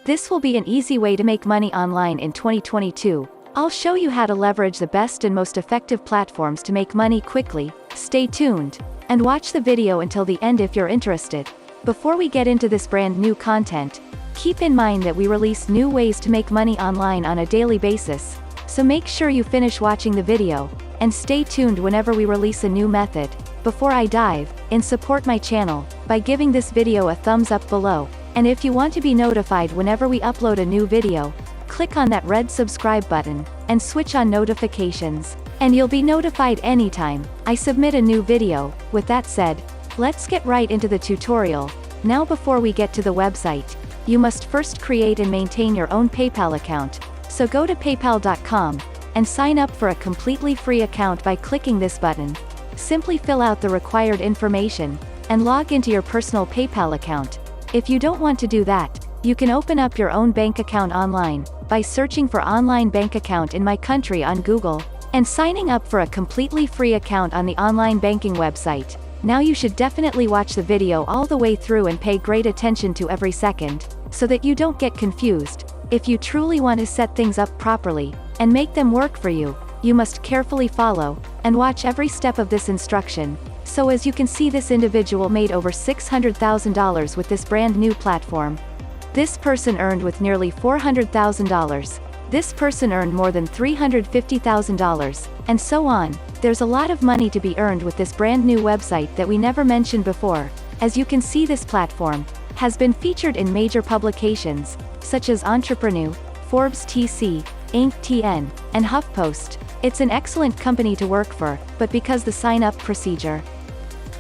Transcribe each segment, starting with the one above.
This will be an easy way to make money online in 2022. I'll show you how to leverage the best and most effective platforms to make money quickly. Stay tuned, and watch the video until the end if you're interested. Before we get into this brand new content, keep in mind that we release new ways to make money online on a daily basis, so make sure you finish watching the video, and stay tuned whenever we release a new method. Before I dive in, support my channel by giving this video a thumbs up below, and if you want to be notified whenever we upload a new video, click on that red subscribe button, and switch on notifications, and you'll be notified anytime I submit a new video. With that said, let's get right into the tutorial. Now before we get to the website, you must first create and maintain your own PayPal account, so go to paypal.com, and sign up for a completely free account by clicking this button. Simply fill out the required information, and log into your personal PayPal account. If you don't want to do that, you can open up your own bank account online, by searching for online bank account in my country on Google, and signing up for a completely free account on the online banking website. Now you should definitely watch the video all the way through and pay great attention to every second, so that you don't get confused. If you truly want to set things up properly, and make them work for you, you must carefully follow, and watch every step of this instruction. So as you can see, this individual made over $600,000 with this brand new platform. This person earned with nearly $400,000. This person earned more than $350,000, and so on. There's a lot of money to be earned with this brand new website that we never mentioned before. As you can see, this platform has been featured in major publications, such as Entrepreneur, Forbes TC, Inc. TN, and HuffPost. It's an excellent company to work for, but because the sign-up procedure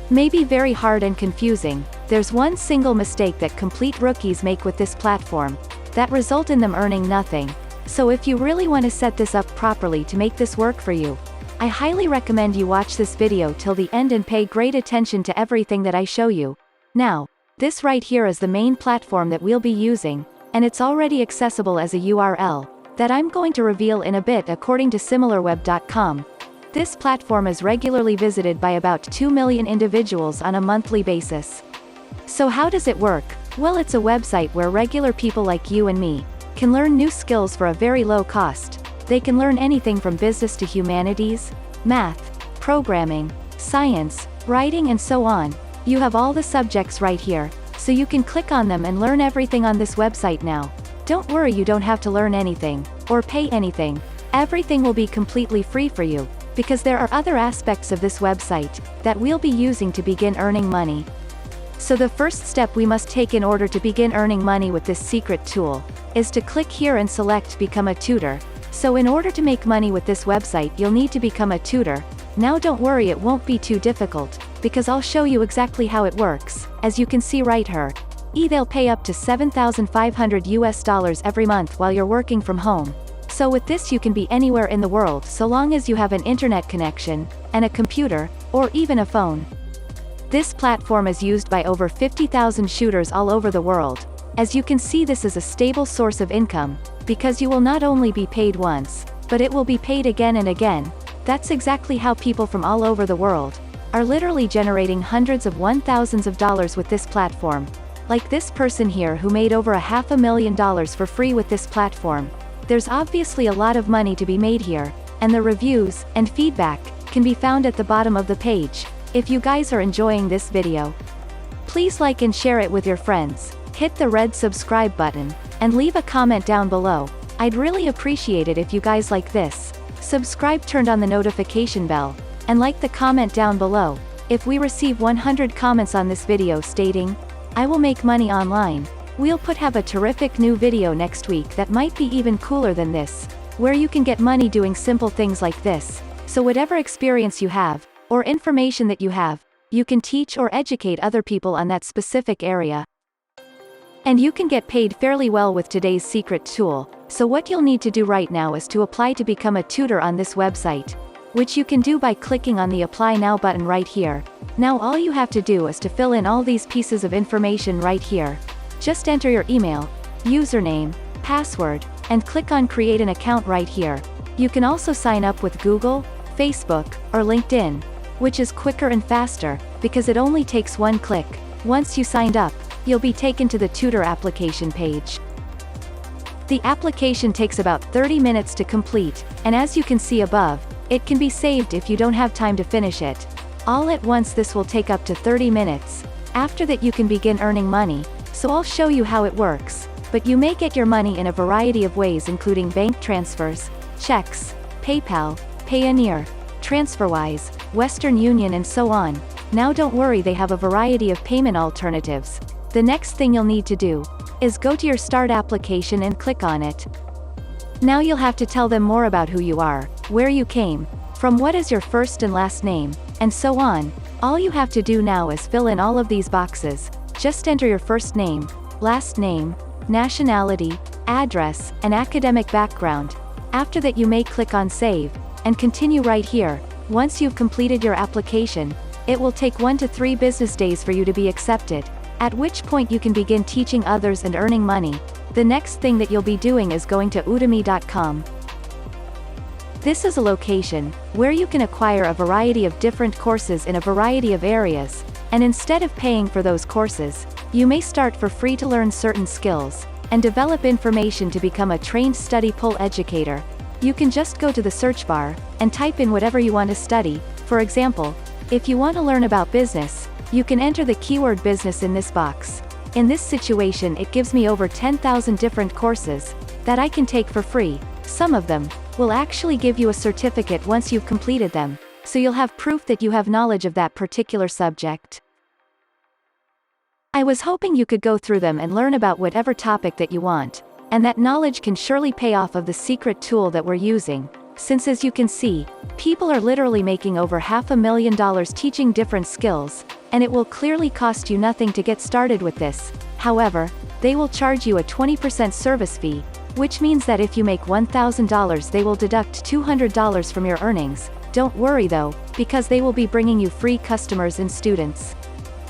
may be very hard and confusing, there's one single mistake that complete rookies make with this platform, that result in them earning nothing. So if you really want to set this up properly to make this work for you, I highly recommend you watch this video till the end and pay great attention to everything that I show you. Now, this right here is the main platform that we'll be using, and it's already accessible as a URL that I'm going to reveal in a bit according to SimilarWeb.com. This platform is regularly visited by about 2 million individuals on a monthly basis. So how does it work? Well, it's a website where regular people like you and me can learn new skills for a very low cost. They can learn anything from business to humanities, math, programming, science, writing, and so on. You have all the subjects right here, so you can click on them and learn everything on this website now. Don't worry, you don't have to learn anything, or pay anything. Everything will be completely free for you, because there are other aspects of this website that we'll be using to begin earning money. So the first step we must take in order to begin earning money with this secret tool is to click here and select Become a Tutor. So in order to make money with this website, you'll need to become a tutor. Now don't worry, it won't be too difficult, because I'll show you exactly how it works. As you can see right here, they'll pay up to $7,500 every month while you're working from home. So with this you can be anywhere in the world so long as you have an internet connection, and a computer, or even a phone. This platform is used by over 50,000 shooters all over the world. As you can see, this is a stable source of income, because you will not only be paid once, but it will be paid again and again. That's exactly how people from all over the world are literally generating hundreds of thousands of dollars with this platform. Like this person here who made over $500,000 for free with this platform. There's obviously a lot of money to be made here, and the reviews and feedback can be found at the bottom of the page. If you guys are enjoying this video, please like and share it with your friends. Hit the red subscribe button, and leave a comment down below. I'd really appreciate it if you guys like this. Subscribe, turned on the notification bell, and like the comment down below. If we receive 100 comments on this video stating, "I will make money online," we'll have a terrific new video next week that might be even cooler than this, where you can get money doing simple things like this. So whatever experience you have, or information that you have, you can teach or educate other people on that specific area. And you can get paid fairly well with today's secret tool. So what you'll need to do right now is to apply to become a tutor on this website, which you can do by clicking on the Apply Now button right here. Now all you have to do is to fill in all these pieces of information right here. Just enter your email, username, password, and click on Create an Account right here. You can also sign up with Google, Facebook, or LinkedIn, which is quicker and faster, because it only takes one click. Once you signed up, you'll be taken to the tutor application page. The application takes about 30 minutes to complete, and as you can see above, it can be saved if you don't have time to finish it. All at once this will take up to 30 minutes. After that you can begin earning money, so I'll show you how it works. But you may get your money in a variety of ways including bank transfers, checks, PayPal, Payoneer, TransferWise, Western Union and so on. Now don't worry, they have a variety of payment alternatives. The next thing you'll need to do is go to your Start application and click on it. Now you'll have to tell them more about who you are, where you came from, what is your first and last name, and so on. All you have to do now is fill in all of these boxes. Just enter your first name, last name, nationality, address, and academic background. After that you may click on Save, and continue right here. Once you've completed your application, it will take 1 to 3 business days for you to be accepted, at which point you can begin teaching others and earning money. The next thing that you'll be doing is going to udemy.com. This is a location where you can acquire a variety of different courses in a variety of areas, and instead of paying for those courses, you may start for free to learn certain skills, and develop information to become a trained study pool educator. You can just go to the search bar, and type in whatever you want to study. For example, if you want to learn about business, you can enter the keyword business in this box. In this situation it gives me over 10,000 different courses that I can take for free. Some of them will actually give you a certificate once you've completed them, so you'll have proof that you have knowledge of that particular subject. I was hoping you could go through them and learn about whatever topic that you want, and that knowledge can surely pay off of the secret tool that we're using, since as you can see, people are literally making over $500,000 teaching different skills, and it will clearly cost you nothing to get started with this. However, they will charge you a 20% service fee, which means that if you make $1,000 they will deduct $200 from your earnings. Don't worry though, because they will be bringing you free customers and students,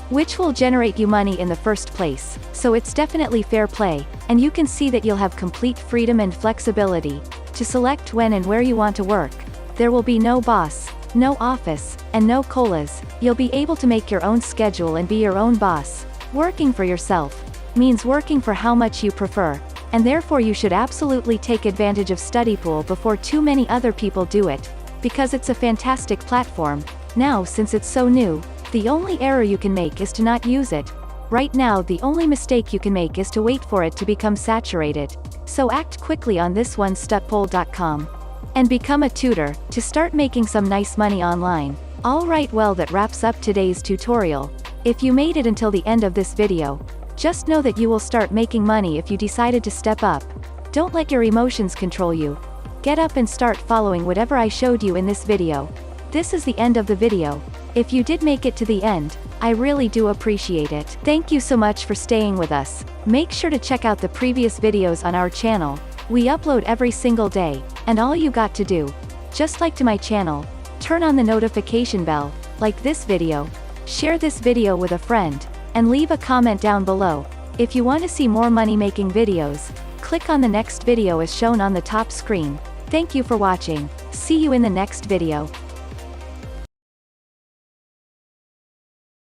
which will generate you money in the first place, so it's definitely fair play, and you can see that you'll have complete freedom and flexibility to select when and where you want to work. There will be no boss, no office, and no colas. You'll be able to make your own schedule and be your own boss. Working for yourself means working for how much you prefer, and therefore you should absolutely take advantage of StudyPool before too many other people do it, because it's a fantastic platform. Now since it's so new, the only error you can make is to not use it. Right now the only mistake you can make is to wait for it to become saturated. So act quickly on this one, studpool.com, and become a tutor to start making some nice money online. Alright, well, that wraps up today's tutorial. If you made it until the end of this video, just know that you will start making money if you decided to step up. Don't let your emotions control you. Get up and start following whatever I showed you in this video. This is the end of the video. If you did make it to the end, I really do appreciate it. Thank you so much for staying with us. Make sure to check out the previous videos on our channel. We upload every single day, and all you got to do, just like to my channel, turn on the notification bell, like this video, share this video with a friend, and leave a comment down below. If you want to see more money making videos, click on the next video as shown on the top screen. Thank you for watching. See you in the next video.